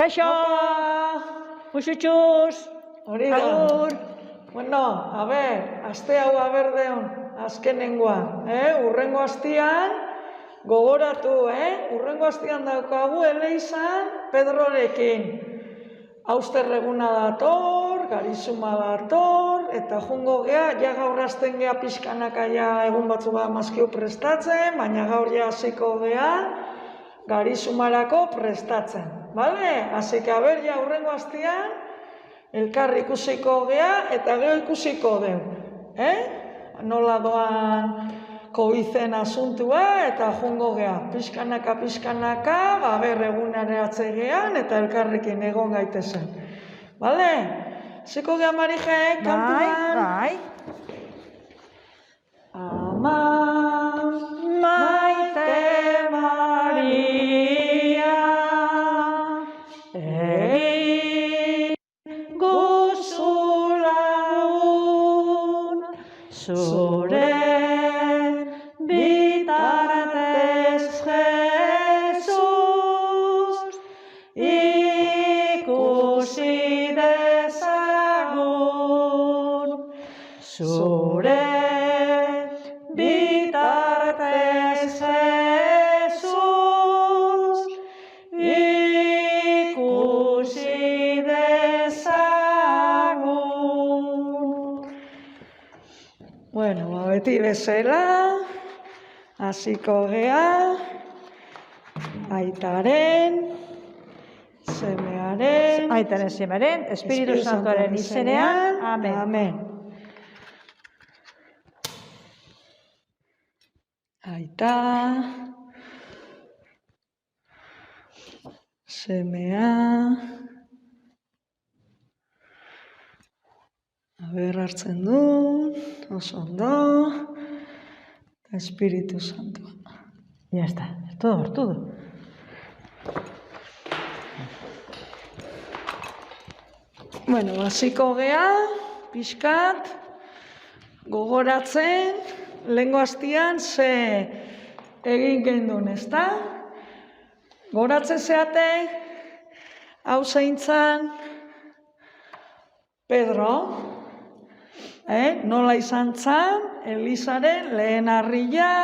Kaixo! Muxutxuz! Hori da. Agur! Bueno, a ber, aste hau aberdeon, azkenengoa, urrengo astian, gogoratu, urrengo astian daukagu Eleizan Pedrorekin. Austerreguna dator, garizuma dator, eta jungo gea, ja gaur hasten gea pixkanaka ja egun batzu bat mazkiu prestatzen, baina gaur ja hasiko gea garizumarako prestatzen, bale? Así que, a ber, ja urrengo astian, elkar ikusiko gea eta gero ikusiko deu, Nola doan COVID-en asuntua eta jungo gea, pixkanaka, ba, ber, egunaratze gean eta elkarrekin egon gaitezen. Bale? Ziko gea, Marije, kantuan? Bai. Ama, maite Maria, egin guzulaun, zure bitartez Jesus, ikusi dezagun, zure bitartez Jesus, ikusi dezagun. Bueno, beti bezala, hasiko gea, aitaren, semearen, Aitaren semearen, Espiritu Santoaren izenean, amen. Amen. Aita, semea, aber hartzen du, oso ondo, eta Espiritu Santua. Ya está, todo. Bueno, hasiko gea, pixkat, gogoratzen, lehengo astian ze egin gendun, ezta? Gogoratzen zeate, hau zeintzan, Pedro, nola izan zan, Elizaren lehen harria,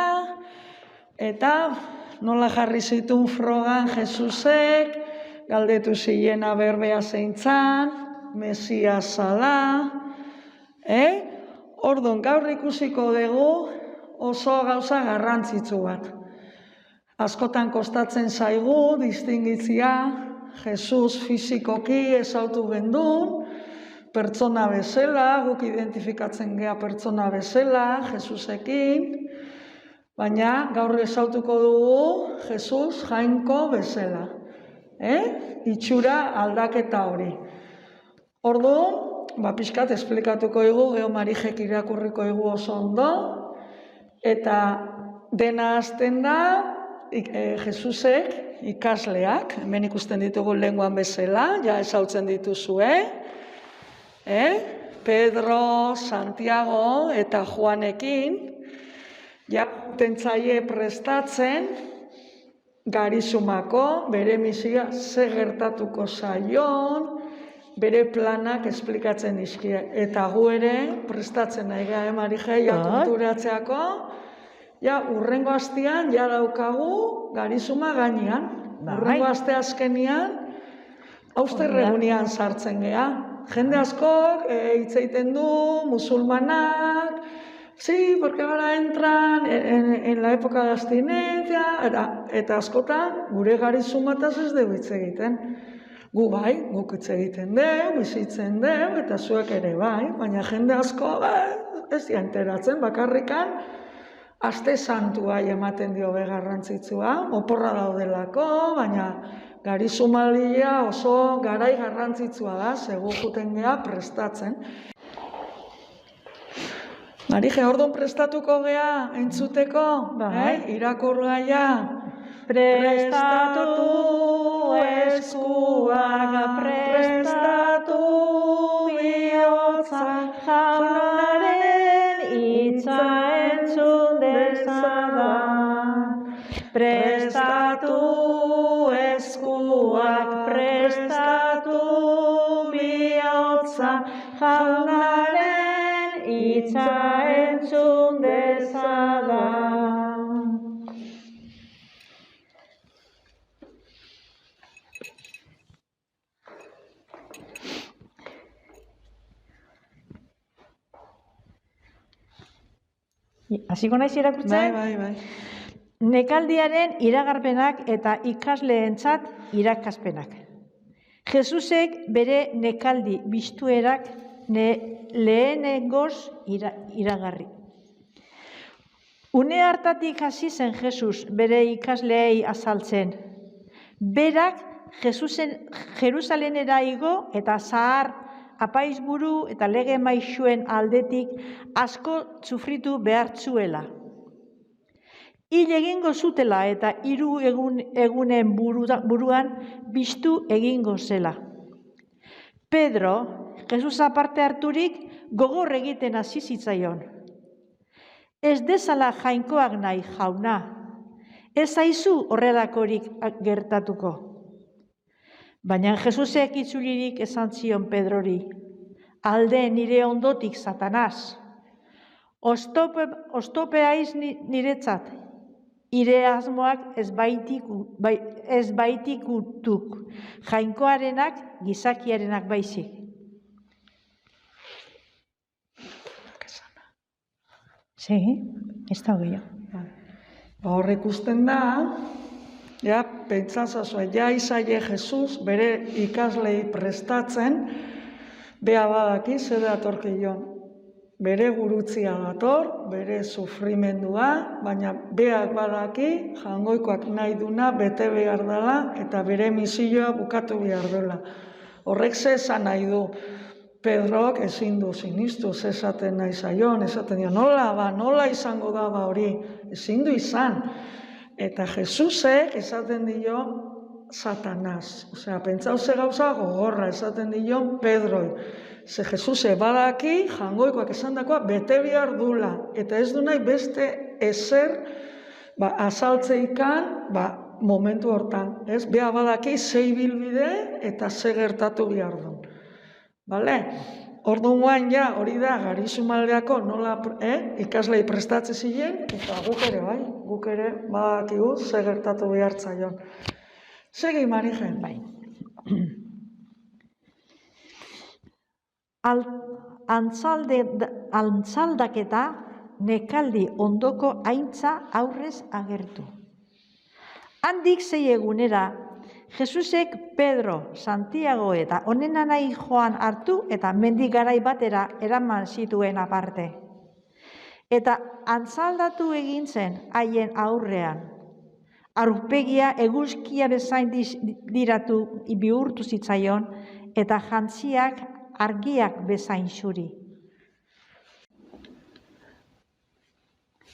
eta nola jarri zituen frogan Jesusek, galdetu zilena berbea zeintzan, Mesia zala, Ordon, gaur ikusiko dugu oso gauza garrantzitsu bat. Askotan kostatzen zaigu, distingitzia, Jesus fizikoki ezautu gendun, pertsona bezala, guk identifikatzen gea pertsona bezala, Jesusekin, baina gaur ezautuko dugu Jesus jainko bezala. Itxura aldaketa hori. Orduan, pixkat esplikatuko dugu, geho Marijek irakurriko dugu oso ondo, eta dena hasten da, Jesusek ikasleak, hemen ikusten ditugu lenguan bezala, ja ezautzen dituzue, Pedro, Santiago eta Juanekin, ja tentzaie prestatzen, garizumako, bere misioa ze gertatuko zaion, bere planak esplikatzen dizkie. Eta gu ere prestatzen nahi gara, Marije, konturatzeako, urrengo astean daukagu garizuma gainean. Urrengo aste azkenian, Austerregunian sartzen gea. Jende askok hitz egiten du, musulmanak, sí, porque ahora entran en la época de abstinencia, eta askotan gure garizumataz ez dugu hitz egiten. Gu bai, guk hitz egiten deu, bizitzen deu, eta zuek ere bai, baina jende asko ez dira enteratzen, bakarrikan aste santua ematen dio garrantzitsua, oporra daudelako, baina garizumalia oso garai garrantzitsua da, segu juten gea prestatzen. Marije, orduan prestatuko gea entzuteko, irakurgaia. Prestatu eskuak, prestatu bihotza, jaunaren hitza entzun dezadan. Prestatu eskuak, prestatu prestatu bihotza, jaunaren hitza entzun dezadan. Hasiko naiz irakurtzen? Bai. Nekaldiaren iragarpenak eta ikasleentzat irakaspenak. Jesusek bere nekaldi bistuerak lehenengoz iragarri. Une hartatik hasi zen Jesus bere ikasleei azaltzen. Berak Jerusalenera igo eta zahar, apaizburu eta lege maisuen aldetik asko sufritu behar zuela. Hil egingo zutela eta 3 egunen buruan biztu egingo zela. Pedro, Jesus aparte harturik, gogor egiten hasi zitzaion. Ez dezala jainkoak nahi, jauna. Ez zaizu horrelakorik gertatuko. Baina Jesusek itzulirik esan zion Pedrori. Alde nire ondotik, Satanaz. Oztope haiz niretzat. Ire asmoak ez baitikutuk. Jainkoarenak, gizakiarenak baizik. Segi, ez da gehiago. Hor ikusten da, ja, pentsazazua, ja izaie Jesus bere ikaslei prestatzen, bea badaki zer datorkion. Bere gurutzia dator, bere sufrimendua, baina beak badaki, jangoikoak nahi duna bete behar dela eta bere misioa bukatu behar dela. Horrek ze esan nahi du. Pedrok ezin du sinistu, esaten nahi zaion, esaten dio, nola izango da hori, ezin du izan. Eta Jesusek esaten dio Satanaz. Osea, pentsau ze gauza gogorra esaten dio Pedroi. Ze Jesuse badaki, jangoikoak esandakoa bete behar dula. Eta ez du nahi beste ezer azaltzeikan momentu hortan. Ez, beha badaki ze ibilbide eta ze gertatu behar du. Bale? Orduan ja, hori da, Garizumaldeako nola ikaslei prestatze ziren, eta guk ere badakigu ze gertatu behar zaion. Segi, Marijen. Bai. Antzaldaketa nekaldi ondoko aintza aurrez agertu. Handik 6 egunera, Jesusek Pedro, Santiago eta onenanai Joan hartu eta mendi garai batera eraman zituen aparte. Eta antzaldatu egin zen haien aurrean. Aurpegia eguzkia bezain diratu bihurtu zitzaion eta jantziak argiak bezain zuri.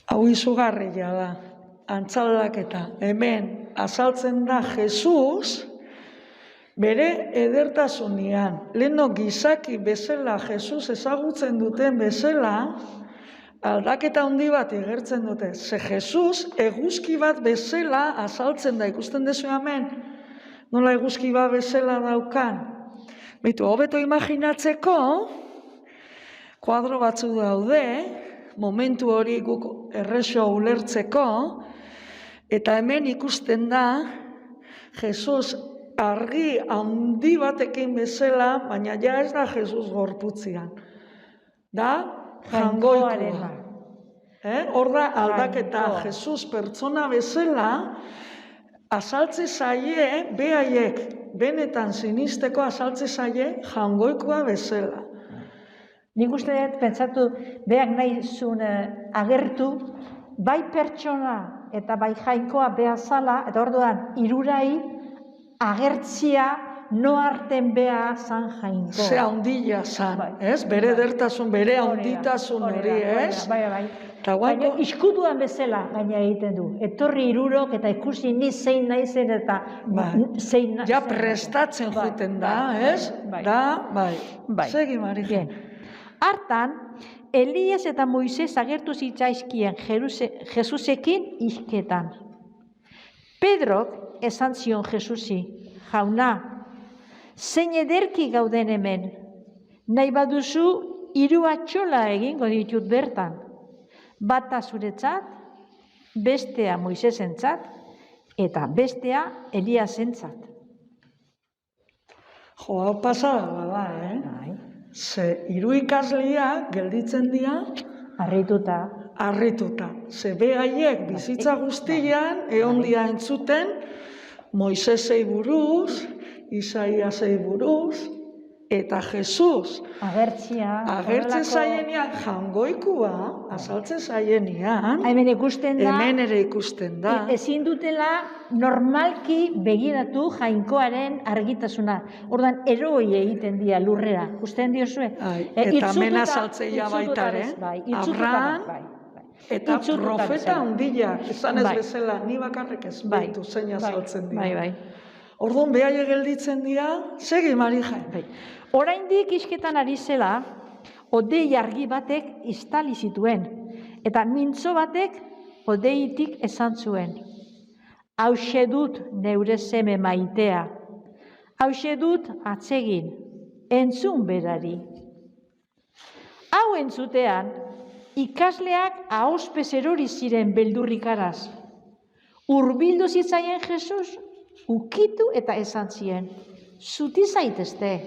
Hau izugarria da, antzaldaketa. Hemen azaltzen da Jesus bere edertasunean. Leheno gizaki bezala Jesus ezagutzen duten bezala, aldaketa handi bat igertzen dute. Ze Jesus eguzki bat bezala azaltzen da. Ikusten dezu hemen, nola eguzki bat bezala daukan. Beitu, hobeto imaginatzeko, kuadro batzu daude, momentu hori guk errexo ulertzeko, eta hemen ikusten da, Jesus argi handi batekin bezala, baina ja ez da Jesus gorputzian. Da, jangoikoa. Hor da aldaketa, Jesus pertsona bezala, azaltze zaie, behaiek, benetan sinisteko azaltze zaie, jangoikoa bezala. Nik uste dut, pentsatu, beak nahi zuen agertu, bai pertsona eta bai jainkoa behazala, eta orduan, hirurai agertzia no arten beha zan jainkoa. Ze handila zan, ez? Bere edertasun, bere handitasun hori, ez? Bai. Baina iskutuan bezala gaina egiten du. Etorri hirurok eta ikusi ni zein naizen eta zein naizen. Ja prestatzen juten da, ez? Da, bai. Segi, Marija. Hartan, Elias eta Moises agertu zitzaizkien Jesusekin hizketan. Pedrok esan zion Jesusi, jauna, Zein ederki gauden hemen, nahi baduzu 3 atxola egingo ditut bertan. Bata zuretzat, bestea Moisesentzat, eta bestea Eliasentzat. Jo, hau pasada da, Bai. Ze 3 ikasleak gelditzen dira harrituta. Ze behaiek bizitza guztian egon dira entzuten Moisesei buruz, Isaiasei buruz, eta Jesus. Agertzen zaienean, jangoikua, azaltzen zaienean, Hemen ikusten da, hemen ere ikusten da. ezin dutela normalki begiratu jainkoaren argitasuna. Ordan eroi egiten dira lurrera. Usten diozue? Eta hemen azaltzeia baitare. Abraham eta profeta handia, esan ez bezala, ni bakarrik ez baitu zein azaltzen dira. Orduan, behaiek gelditzen dira, segi Marija. Oraindik isketan ari zela, hodei argi batek istali zituen, eta mintzo batek hodeitik esan zuen. Hauxe dut neure seme maitea, hauxe dut atsegin, entzun berari. Hau entzutean, ikasleak ahospez erori ziren beldurrikaraz. Hurbildu zitzaien Jesus, ukitu eta esan zien, zuti zaitezte,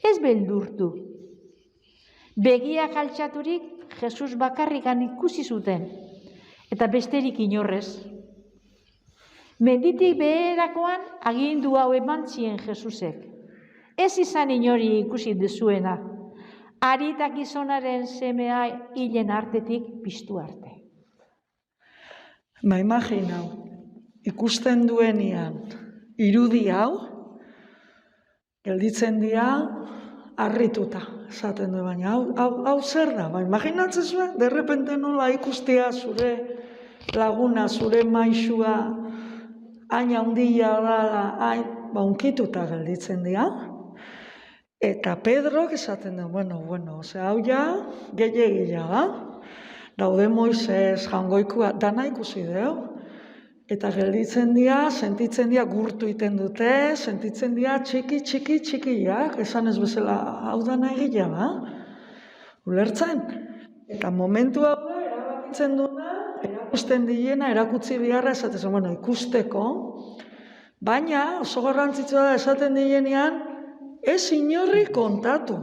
ez beldurtu. Begiak altxaturik Jesus bakarrikan ikusi zuten, eta besterik inorrez. Menditik beherakoan agindu hau eman zien Jesusek. Ez izan inori ikusi dezuena, ari eta gizonaren semea hilen artetik piztu arte. Imaginau, ikusten duenean irudi hau, gelditzen dira harrituta, esaten du baina, hau zer da? Imaginatzen zuen, derrepente nola ikustea zure laguna, zure maisua, hain handia dala, hain, unkituta gelditzen dira. Eta Pedrok esaten du, bueno, hau ja, gehiagia da. Daude Moises, jangoikua, dana ikusi deu. Eta gelditzen dira, sentitzen dira, gurtu iten dute, sentitzen dira txikiak, esan ez bezala, hau dana egia da. Ulertzen? Eta momentu hau da, erabakitzen duna, erakusten diena, erakutsi biharra, esaten bueno, ikusteko, baina oso garrantzitsua da esaten dienean, ez inorri kontatu.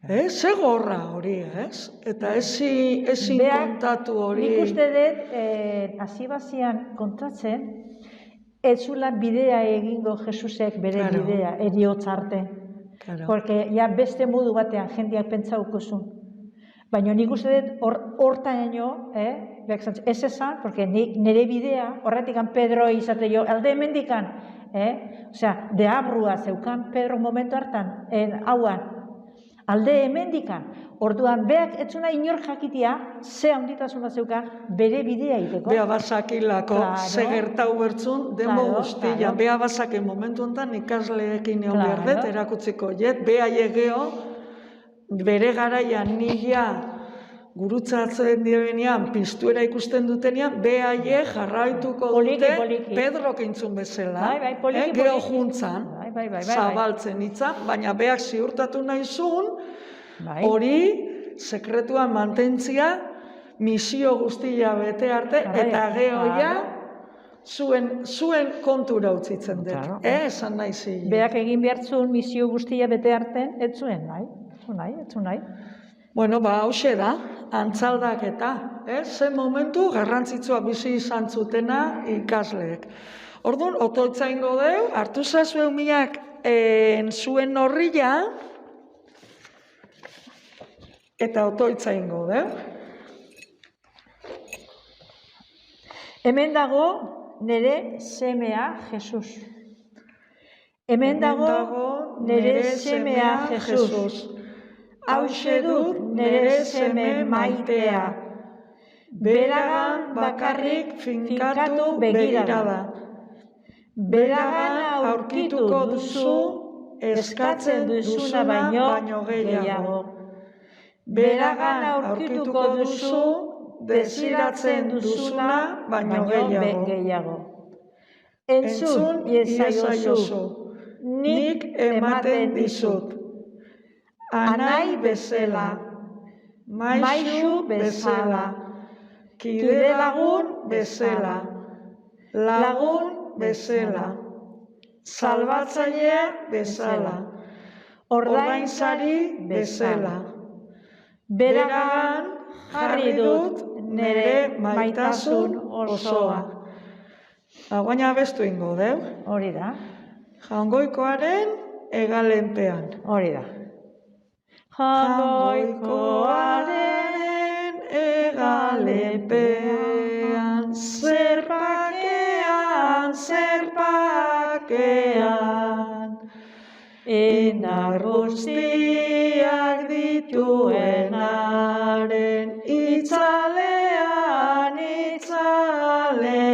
Ze gorra hori, ez? Eta ezin kontatu hori. Nik uste dut, hasi bazian kontatzen, ez zula bidea egingo Jesusek bere bidea, eriotz arte. Porque ja beste modu batean jendeak pentsauko zuen. Baina nik uste dut hortaino, ez esan, porque nire bidea, horretikan Pedro izate jo, alde hemendikan, osea, deabrua zeukan Pedro momentu hartan, hauan, alde hemendikan, orduan beak etzuna inor jakitia, ze handitasuna zeukan, bere bidea iteko. Bea basakilako, ze gertau bertzun, demo guztia. Bea basakin momentu honetan ikasleekin egon behar dut, erakutziko jet, bea egeo, bere garaian nila gurutzatzen direnean, piztuera ikusten dutenean, behaie jarraituko dute Pedrok entzun bezala. Gero juntzan, zabaltzen itzan, baina beak ziurtatu nahi zuen, hori sekretuan mantentzia, misio guztia bete arte, eta gehoia zuen kontura utzitzen dut. Esan nahi ziren. Beak egin behartzun misio guztia bete arte, ez zuen nahi. Bueno, hauxe da, antzaldaketa, ze momentu garrantzitsua bizi izan zutena ikasleek. Orduan, otoitza ingo deu, hartu zazue umiak zuen horria, eta otoitza ingo deu. Hemen dago nire semea Jesus. Hemen dago nire semea Jesus. Hauxe dut nire seme maitea. Beragan bakarrik finkatu begirada. Beragan aurkituko duzu eskatzen duzuna baino gehiago. Beragan aurkituko duzu desiratzen duzuna baino gehiago. Entzun iezaiozu, nik ematen dizut. Anai bezala, maisu bezala, kide lagun bezala, lagun bezala, salbatzailea bezala, ordainsari bezala. Beragan jarri dut nire maitasun osoa. Guaina abestu ingo, deu? Hori da, Jaungoikoaren hegalenpean. hori da. Jaungoikoaren hegalenpean, zerpakean, zerpakean, indar guztiak dituenaren itzalean, itzalean.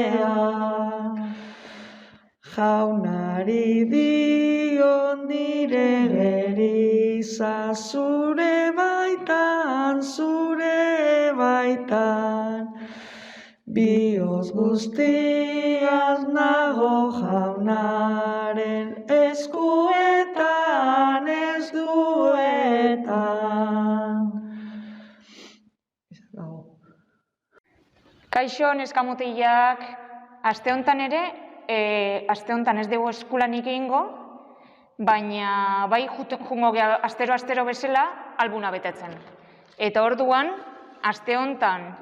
Jaunari dion nire geriza, zure baitan, zure baitan. Bioz guztiaz nago jaunaren eskuetan, ez duetan. Kaixo, neskamutilak, aste honetan ere, aste honetan ez dugu eskulanik egingo, baina bai jungo gea astero bezala albuna betetzen. Eta orduan, aste honetan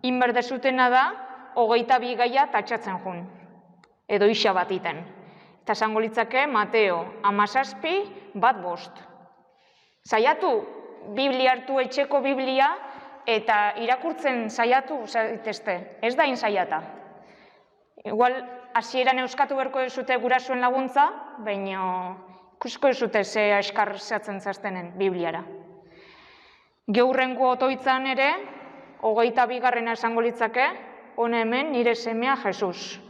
inberdezutena da, 22 gaia tatxatzen jun, edo isa bat iten. Eta esango litzake Mateo 17:1-5. Saiatu Biblia hartu, etxeko Biblia, eta irakurtzen saiatu zaitezte, ez da saiata. Igual, hasieran euskatu berko duzute gurasoen laguntza, baina ikusko duzute ze askar zehatzen zaztenen Bibliara. Geurrengo otoitzan ere, 22. esango litzake, hone hemen nire semea Jesus.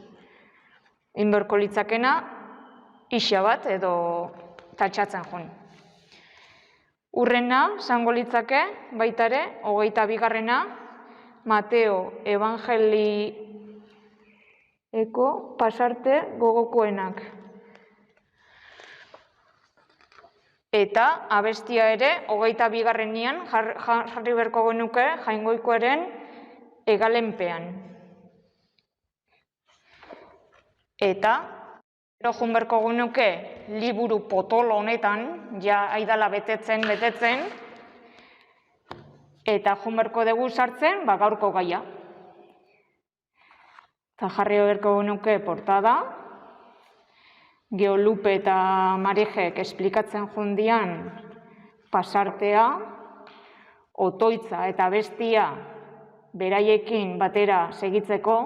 Inberko litzakena, isa bat edo tatxatzen jun. Urrena, esango litzake, baita ere, 22. Mateo Evangelieko pasarte gogokoenak. Eta abestia ere, 22. jarri berko genuke Jaungoikoaren hegalenpean. Eta, gero jun berko genuke liburu potolo honetan, ja aidala betetzen, eta jun berko dugu sartzen, gaurko gaia. Eta jarri berko genuke portada, Geolupe eta Marijek esplikatzen jundian pasartea, otoitza eta bestia beraiekin batera segitzeko,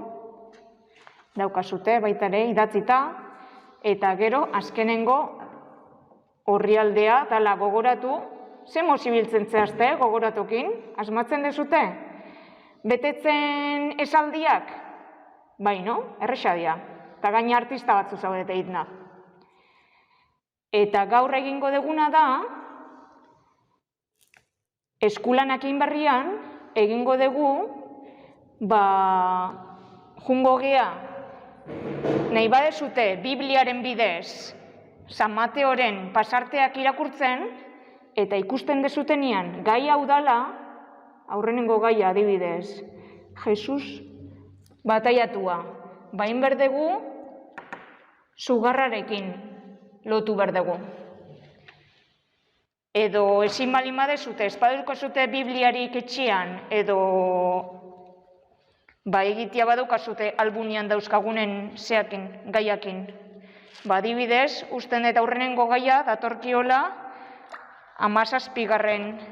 daukazute baita ere idatzita, eta gero azkenengo orrialdea dala gogoratu, ze mozibiltzen zehazte gogoratukin, asmatzen dezute? Betetzen esaldiak? Bai, no? Erresadia. Eta gaina artista batzu zaudete hitna. Eta gaur egingo deguna da, eskulanak egin berrian, egingo dugu, jungo gea, nahi badezute Bibliaren bidez, San Mateoren pasarteak irakurtzen, eta ikusten dezutenian, gai hau dala, aurrenengo gaia adibidez, Jesus bataiatua, bain berdegu, sugarrarekin lotu berdegu. Edo ezin balin badezute, espaduko zute Bibliarik etxean, edo egitea badukazute albunian dauzkagunen zeakin, gaiakin. Adibidez, usten eta aurrenengo gaia datorkiola 17.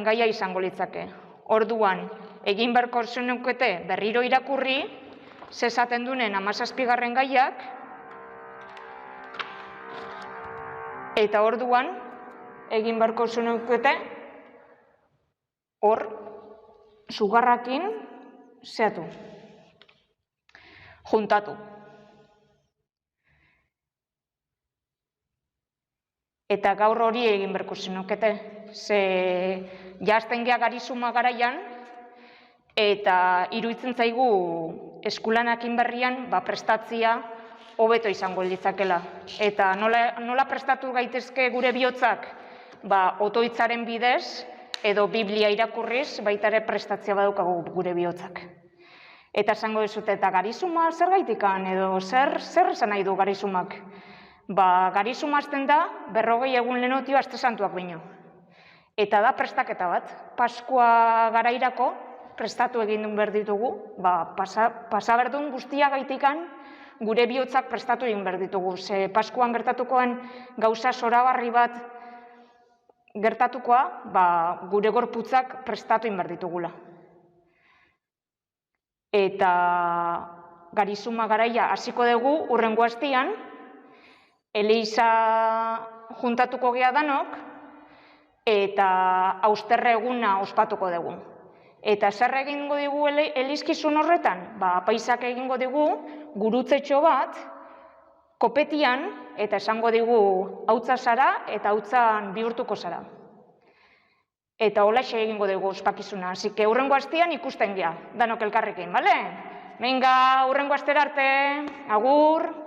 gaia izango litzake. Orduan, egin beharko zenukete berriro irakurri, zezaten dunen 17. gaiak, eta orduan, egin beharko zenukete, hor, sugarrakin zehatu. Juntatu. Eta gaur hori egin beharko zenukete. Ze jazten gea garizuma garaian, eta iruditzen zaigu eskulanakin berrian prestatzia hobeto izango litzakela. Eta nola prestatu gaitezke gure bihotzak? Otoitzaren bidez, edo Biblia irakurriz, baita ere prestatzia badaukagu gure bihotzak. Eta esango dizute, eta garizuma zer gaitikan, edo zer esan nahi du garizumak? Garizuma azten da, 40 egun lehenotio aste santuak baino. Eta da prestaketa bat, Paskua garairako prestatu egin behar ditugu, pasa berdun guztia gaitikan, gure bihotzak prestatu egin behar ditugu. Ze Paskuan gertatukoen gauza zoragarri bat gertatukoa, gure gorputzak prestatu egin behar ditugula. Eta garizuma garaia hasiko dugu hurrengo astean, Eliza juntatuko gea danok, eta austerre eguna ospatuko dugu. Eta zer egingo digu elizkizun horretan? Apaisak egingo digu gurutzetxo bat, kopetian, eta esango digu hautza zara eta hautzan bihurtuko zara. Eta holaxe egingo dugu ospakizuna. Así que hurrengo astean ikusten gea, danok elkarrekin, bale? Venga, hurrengo astera arte, agur!